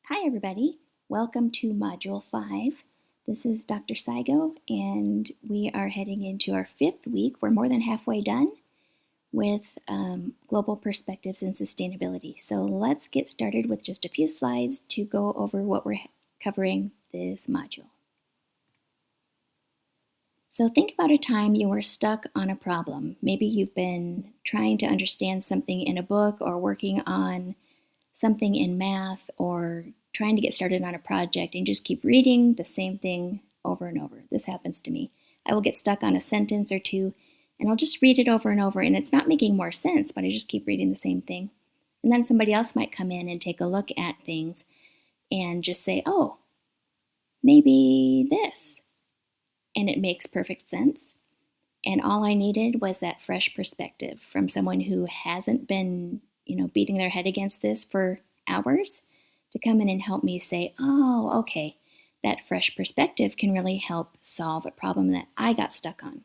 Hi everybody, welcome to Module 5. This is Dr. Saigo and we are heading into our 5th week. We're more than halfway done with Global Perspectives in Sustainability. So let's get started with just a few slides to go over what we're covering this module. So think about a time you were stuck on a problem. Maybe you've been trying to understand something in a book or working on something in math or trying to get started on a project and just keep reading the same thing over and over. This happens to me. I will get stuck on a sentence or two and I'll just read it over and over and it's not making more sense, but I just keep reading the same thing. And then somebody else might come in and take a look at things and just say, oh, maybe this. And it makes perfect sense. And all I needed was that fresh perspective from someone who hasn't been, beating their head against this for hours to come in and help me say, oh, okay, that fresh perspective can really help solve a problem that I got stuck on.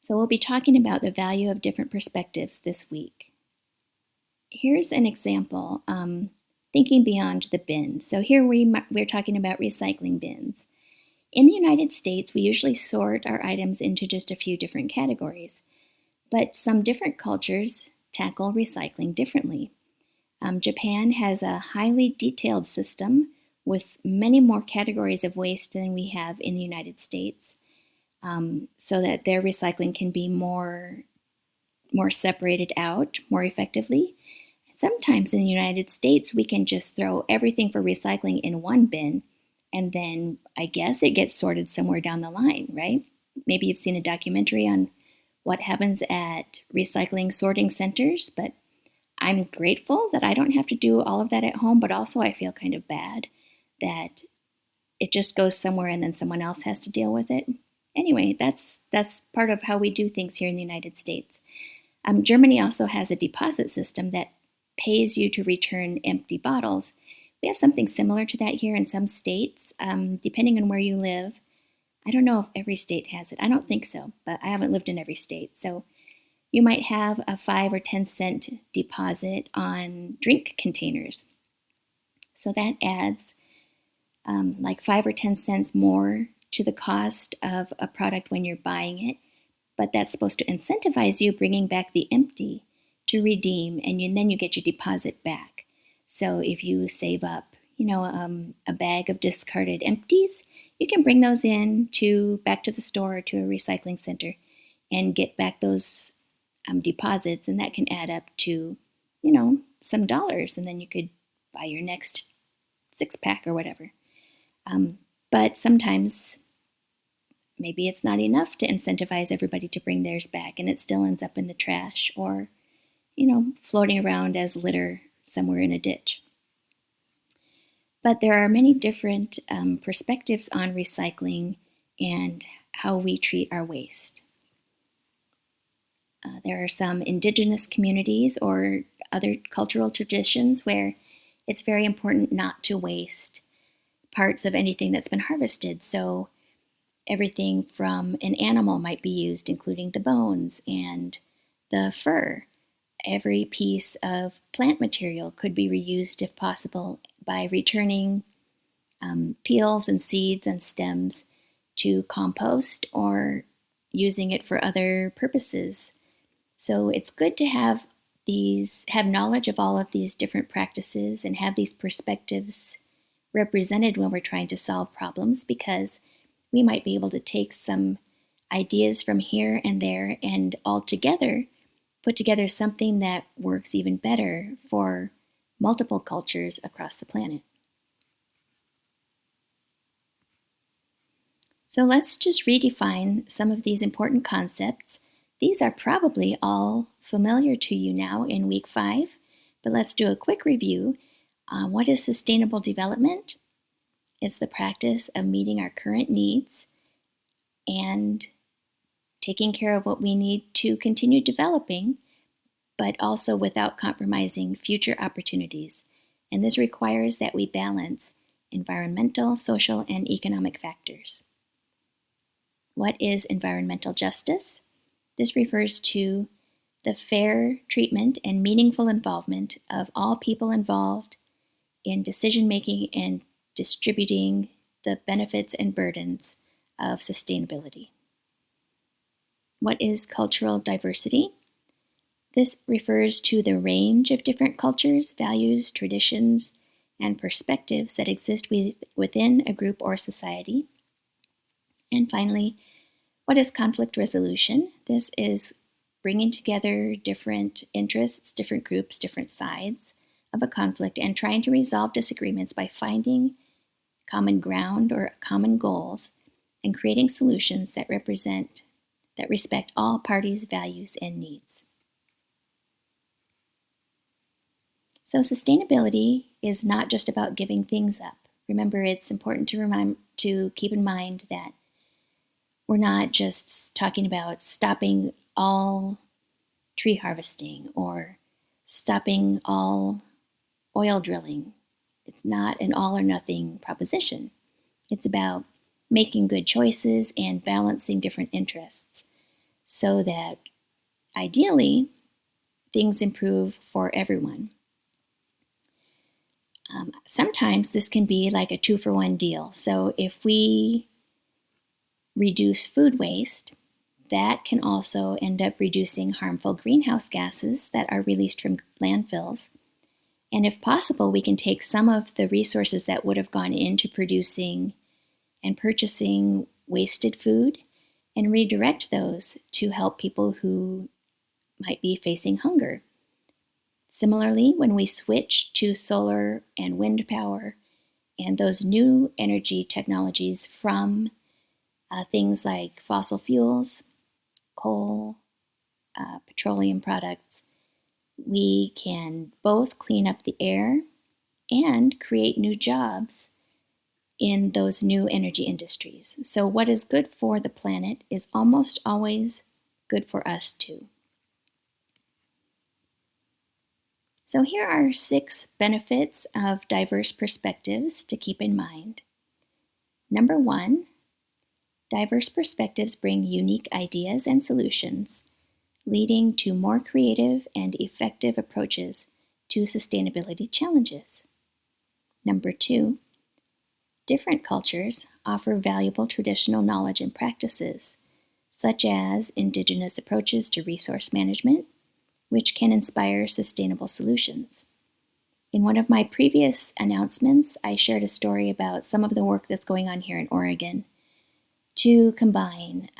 So we'll be talking about the value of different perspectives this week. Here's an example, thinking beyond the bin. So here we're talking about recycling bins. In the United States, we usually sort our items into just a few different categories, but some different cultures tackle recycling differently. Japan has a highly detailed system with many more categories of waste than we have in the United States, so that their recycling can be more separated out more effectively. Sometimes in the United States, we can just throw everything for recycling in one bin, and then I guess it gets sorted somewhere down the line, right? Maybe you've seen a documentary on what happens at recycling sorting centers, but I'm grateful that I don't have to do all of that at home, but also I feel kind of bad that it just goes somewhere and then someone else has to deal with it. Anyway, that's part of how we do things here in the United States. Germany also has a deposit system that pays you to return empty bottles. We have something similar to that here in some states, depending on where you live. I don't know if every state has it. I don't think so, but I haven't lived in every state. So you might have a 5 or 10 cent deposit on drink containers. So that adds like 5 or 10 cents more to the cost of a product when you're buying it, but that's supposed to incentivize you bringing back the empty to redeem, and then you get your deposit back. So if you save up, a bag of discarded empties, you can bring those back to the store or to a recycling center and get back those deposits, and that can add up to, some dollars, and then you could buy your next 6-pack or whatever. But sometimes maybe it's not enough to incentivize everybody to bring theirs back, and it still ends up in the trash or floating around as litter somewhere in a ditch. But there are many different perspectives on recycling and how we treat our waste. There are some indigenous communities or other cultural traditions where it's very important not to waste parts of anything that's been harvested. So everything from an animal might be used, including the bones and the fur. Every piece of plant material could be reused if possible by returning peels and seeds and stems to compost or using it for other purposes. So it's good to have knowledge of all of these different practices and have these perspectives represented when we're trying to solve problems, because we might be able to take some ideas from here and there and all together put together something that works even better for multiple cultures across the planet. So let's just redefine some of these important concepts. These are probably all familiar to you now in week 5, but let's do a quick review. What is sustainable development? It's the practice of meeting our current needs and taking care of what we need to continue developing, but also without compromising future opportunities. And this requires that we balance environmental, social, and economic factors. What is environmental justice? This refers to the fair treatment and meaningful involvement of all people involved in decision-making and distributing the benefits and burdens of sustainability. What is cultural diversity? This refers to the range of different cultures, values, traditions, and perspectives that exist within a group or society. And finally, what is conflict resolution? This is bringing together different interests, different groups, different sides of a conflict and trying to resolve disagreements by finding common ground or common goals and creating solutions that respect all parties' values and needs. So sustainability is not just about giving things up. Remember, it's important to keep in mind that we're not just talking about stopping all tree harvesting or stopping all oil drilling. It's not an all or nothing proposition. It's about making good choices and balancing different interests so that ideally things improve for everyone. Sometimes this can be like a 2-for-1 deal. So if we reduce food waste, that can also end up reducing harmful greenhouse gases that are released from landfills. And if possible, we can take some of the resources that would have gone into producing and purchasing wasted food and redirect those to help people who might be facing hunger. Similarly, when we switch to solar and wind power and those new energy technologies from things like fossil fuels, coal, petroleum products, we can both clean up the air and create new jobs in those new energy industries. So what is good for the planet is almost always good for us too. So here are 6 benefits of diverse perspectives to keep in mind. Number 1, diverse perspectives bring unique ideas and solutions, leading to more creative and effective approaches to sustainability challenges. Number 2, different cultures offer valuable traditional knowledge and practices, such as indigenous approaches to resource management, which can inspire sustainable solutions. In one of my previous announcements, I shared a story about some of the work that's going on here in Oregon to combine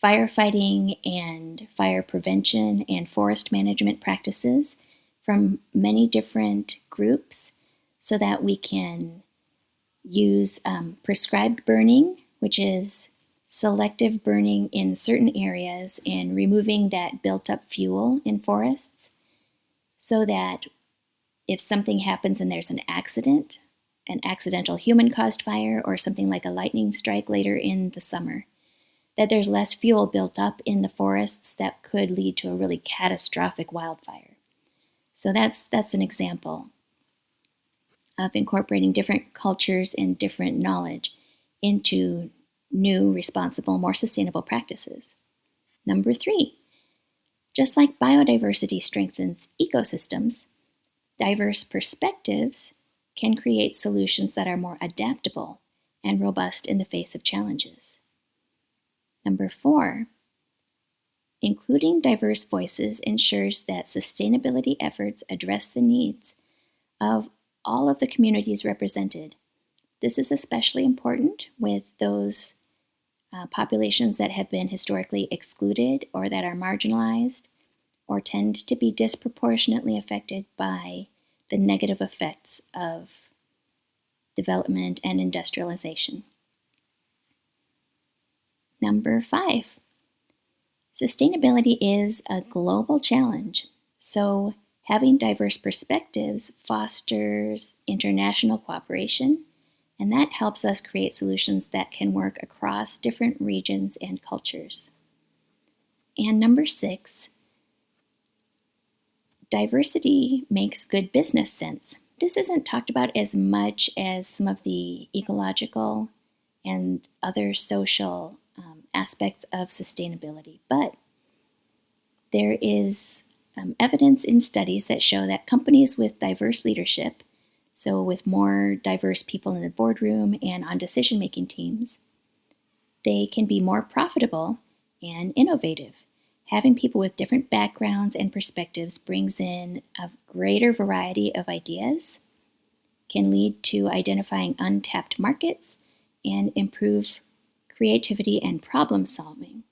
firefighting and fire prevention and forest management practices from many different groups so that we can use prescribed burning, which is selective burning in certain areas and removing that built-up fuel in forests so that if something happens and there's an accidental human-caused fire or something like a lightning strike later in the summer, that there's less fuel built up in the forests that could lead to a really catastrophic wildfire. So that's an example of incorporating different cultures and different knowledge into new, responsible, more sustainable practices. Number 3, just like biodiversity strengthens ecosystems, diverse perspectives can create solutions that are more adaptable and robust in the face of challenges. Number 4, including diverse voices ensures that sustainability efforts address the needs of all of the communities represented. This is especially important with those populations that have been historically excluded or that are marginalized or tend to be disproportionately affected by the negative effects of development and industrialization. Number 5, sustainability is a global challenge, so having diverse perspectives fosters international cooperation, and that helps us create solutions that can work across different regions and cultures. And number 6, diversity makes good business sense. This isn't talked about as much as some of the ecological and other social aspects of sustainability, but There is evidence in studies that show that companies with diverse leadership, so with more diverse people in the boardroom and on decision-making teams, they can be more profitable and innovative. Having people with different backgrounds and perspectives brings in a greater variety of ideas, can lead to identifying untapped markets, and improve creativity and problem solving.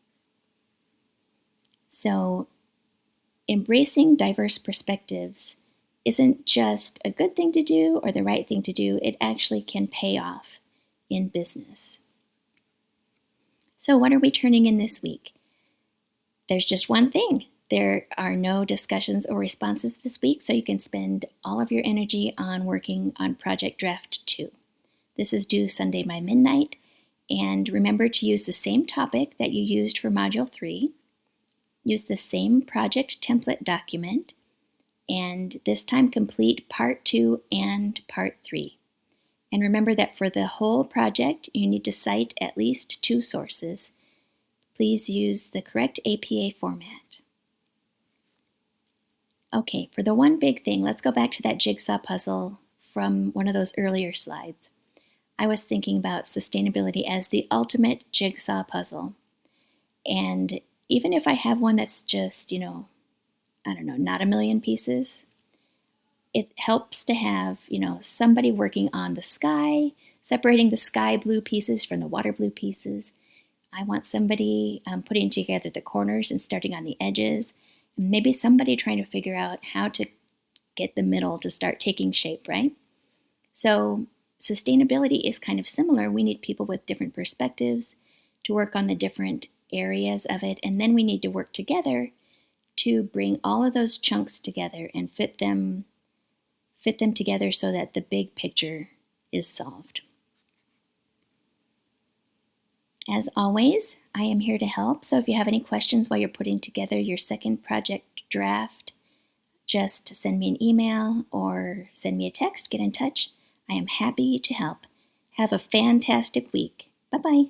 So, embracing diverse perspectives isn't just a good thing to do or the right thing to do, it actually can pay off in business. So, what are we turning in this week? There's just one thing. There are no discussions or responses this week, so you can spend all of your energy on working on Project Draft 2. This is due Sunday by midnight, and remember to use the same topic that you used for Module 3. Use the same project template document, and this time complete Part 2 and Part 3. And remember that for the whole project, you need to cite at least 2 sources. Please use the correct APA format. Okay, for the one big thing, let's go back to that jigsaw puzzle from one of those earlier slides. I was thinking about sustainability as the ultimate jigsaw puzzle. And even if I have one that's just, not a million pieces, it helps to have, somebody working on the sky, separating the sky blue pieces from the water blue pieces. I want somebody putting together the corners and starting on the edges. And maybe somebody trying to figure out how to get the middle to start taking shape, right? So sustainability is kind of similar. We need people with different perspectives to work on the different areas of it, and then we need to work together to bring all of those chunks together and fit them together so that the big picture is solved. As always, I am here to help, so if you have any questions while you're putting together your second project draft, just send me an email or send me a text, get in touch. I am happy to help. Have a fantastic week. Bye-bye.